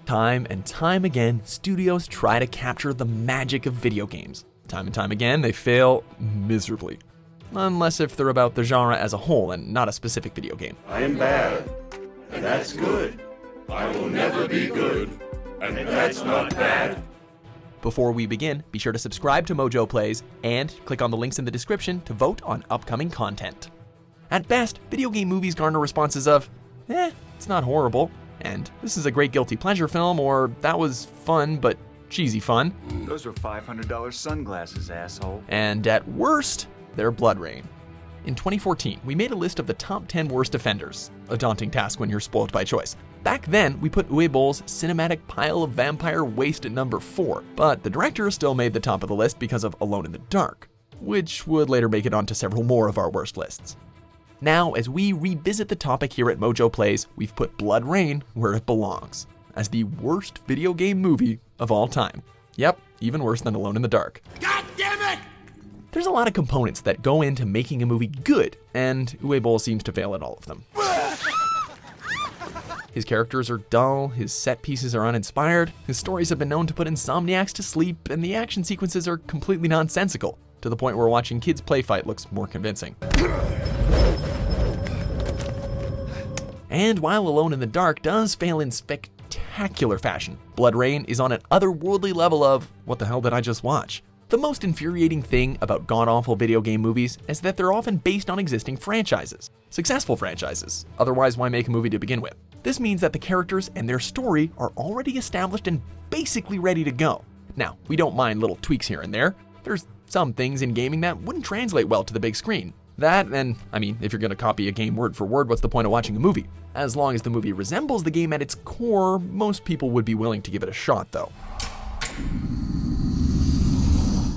Time and time again, studios try to capture the magic of video games. Time and time again, they fail miserably. Unless if they're about the genre as a whole and not a specific video game. I am bad, and that's good. I will never be good, and that's not bad. Before we begin, be sure to subscribe to MojoPlays and click on the links in the description to vote on upcoming content. At best, video game movies garner responses of, it's not horrible, and this is a great guilty pleasure film, or that was fun but cheesy fun. Those were $500 sunglasses, asshole. And at worst, they're BloodRayne. In 2014, we made a list of the top 10 worst offenders, a daunting task when you're spoiled by choice. Back then, we put Uebol's cinematic pile of vampire waste at number 4, but the director still made the top of the list because of Alone in the Dark, which would later make it onto several more of our worst lists. Now, as we revisit the topic here at MojoPlays, we've put BloodRayne where it belongs, as the worst video game movie of all time. Yep, even worse than Alone in the Dark. God damn it! There's a lot of components that go into making a movie good, and Uebol seems to fail at all of them. His characters are dull, his set pieces are uninspired, his stories have been known to put insomniacs to sleep, and the action sequences are completely nonsensical, to the point where watching kids play fight looks more convincing. And while Alone in the Dark does fail in spectacular fashion, BloodRayne is on an otherworldly level of, what the hell did I just watch? The most infuriating thing about god-awful video game movies is that they're often based on existing franchises. Successful franchises. Otherwise, why make a movie to begin with? This means that the characters and their story are already established and basically ready to go. Now, we don't mind little tweaks here and there. There's some things in gaming that wouldn't translate well to the big screen. That, and if you're gonna copy a game word for word, what's the point of watching a movie? As long as the movie resembles the game at its core, most people would be willing to give it a shot though.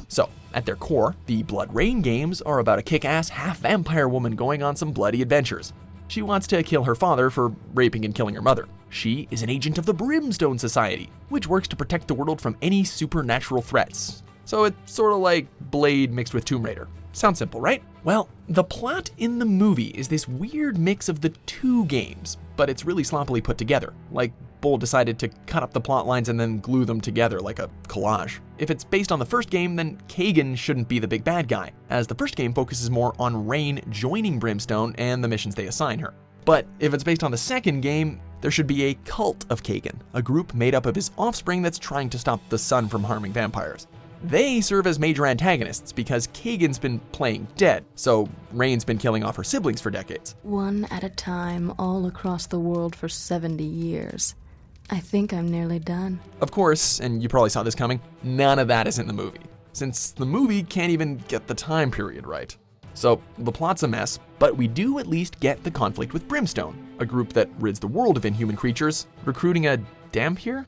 So, at their core, the BloodRayne games are about a kick-ass half-vampire woman going on some bloody adventures. She wants to kill her father for raping and killing her mother. She is an agent of the Brimstone Society, which works to protect the world from any supernatural threats. So it's sort of like Blade mixed with Tomb Raider. Sounds simple, right? Well, the plot in the movie is this weird mix of the two games, but it's really sloppily put together. Like Bull decided to cut up the plot lines and then glue them together like a collage. If it's based on the first game, then Kagan shouldn't be the big bad guy, as the first game focuses more on Rain joining Brimstone and the missions they assign her. But if it's based on the second game, there should be a cult of Kagan, a group made up of his offspring that's trying to stop the sun from harming vampires. They serve as major antagonists because Kagan's been playing dead, so Rain's been killing off her siblings for decades. One at a time, all across the world for 70 years. I think I'm nearly done. Of course, and you probably saw this coming, none of that is in the movie, since the movie can't even get the time period right. So the plot's a mess, but we do at least get the conflict with Brimstone, a group that rids the world of inhuman creatures, recruiting a Dampier?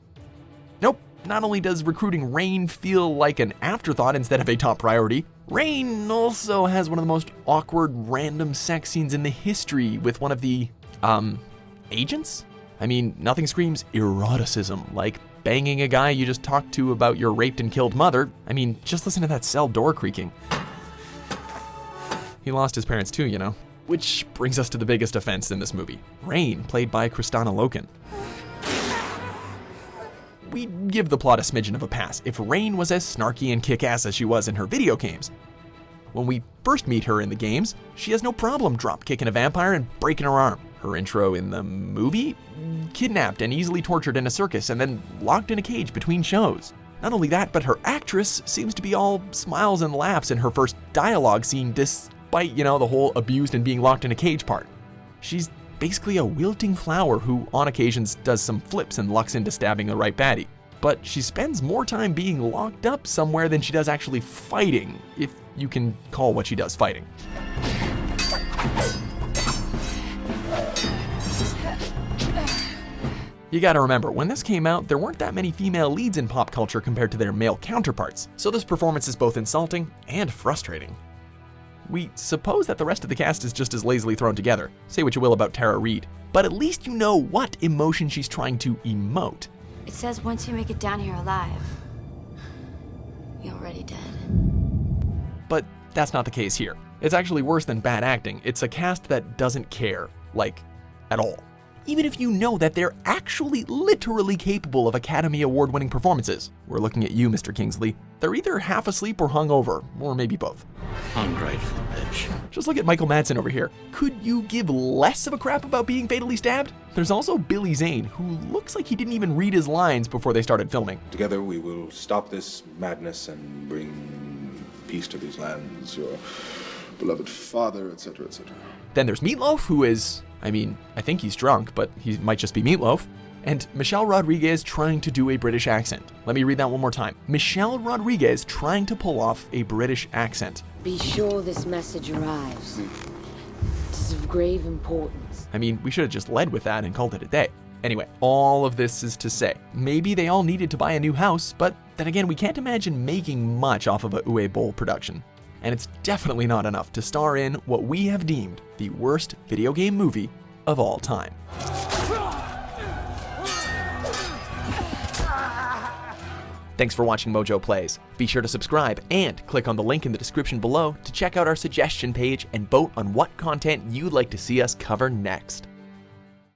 Nope. Not only does recruiting Rain feel like an afterthought instead of a top priority, Rain also has one of the most awkward random sex scenes in the history with one of the, agents? Nothing screams eroticism like banging a guy you just talked to about your raped and killed mother. Just listen to that cell door creaking. He lost his parents too, you know. Which brings us to the biggest offense in this movie. Rain, played by Kristana Loken. We give the plot a smidgen of a pass if Rain was as snarky and kick-ass as she was in her video games. When we first meet her in the games, she has no problem drop-kicking a vampire and breaking her arm. Her intro in the movie? Kidnapped and easily tortured in a circus and then locked in a cage between shows. Not only that, but her actress seems to be all smiles and laughs in her first dialogue scene despite, the whole abused and being locked in a cage part. She's basically a wilting flower who on occasions does some flips and lucks into stabbing the right baddie. But she spends more time being locked up somewhere than she does actually fighting, if you can call what she does fighting. You gotta remember, when this came out, there weren't that many female leads in pop culture compared to their male counterparts, so this performance is both insulting and frustrating. We suppose that the rest of the cast is just as lazily thrown together. Say what you will about Tara Reid, but at least you know what emotion she's trying to emote. It says once you make it down here alive, you're already dead. But that's not the case here. It's actually worse than bad acting. It's a cast that doesn't care, at all. even if you know that they're actually literally capable of Academy Award-winning performances. We're looking at you, Mr. Kingsley. They're either half asleep or hungover, or maybe both. Ungrateful bitch. Just look at Michael Madsen over here. Could you give less of a crap about being fatally stabbed? There's also Billy Zane, who looks like he didn't even read his lines before they started filming. Together we will stop this madness and bring peace to these lands, your beloved father, etc., etc. Then there's Meatloaf, who is, I think he's drunk, but he might just be Meatloaf. And Michelle Rodriguez trying to do a British accent. Let me read that one more time. Michelle Rodriguez trying to pull off a British accent. Be sure this message arrives. It is of grave importance. We should have just led with that and called it a day. Anyway, all of this is to say, maybe they all needed to buy a new house, but then again, we can't imagine making much off of a Uwe Boll production. And it's definitely not enough to star in what we have deemed the worst video game movie of all time. Thanks for watching Mojo Plays. Be sure to subscribe and click on the link in the description below to check out our suggestion page and vote on what content you'd like to see us cover next.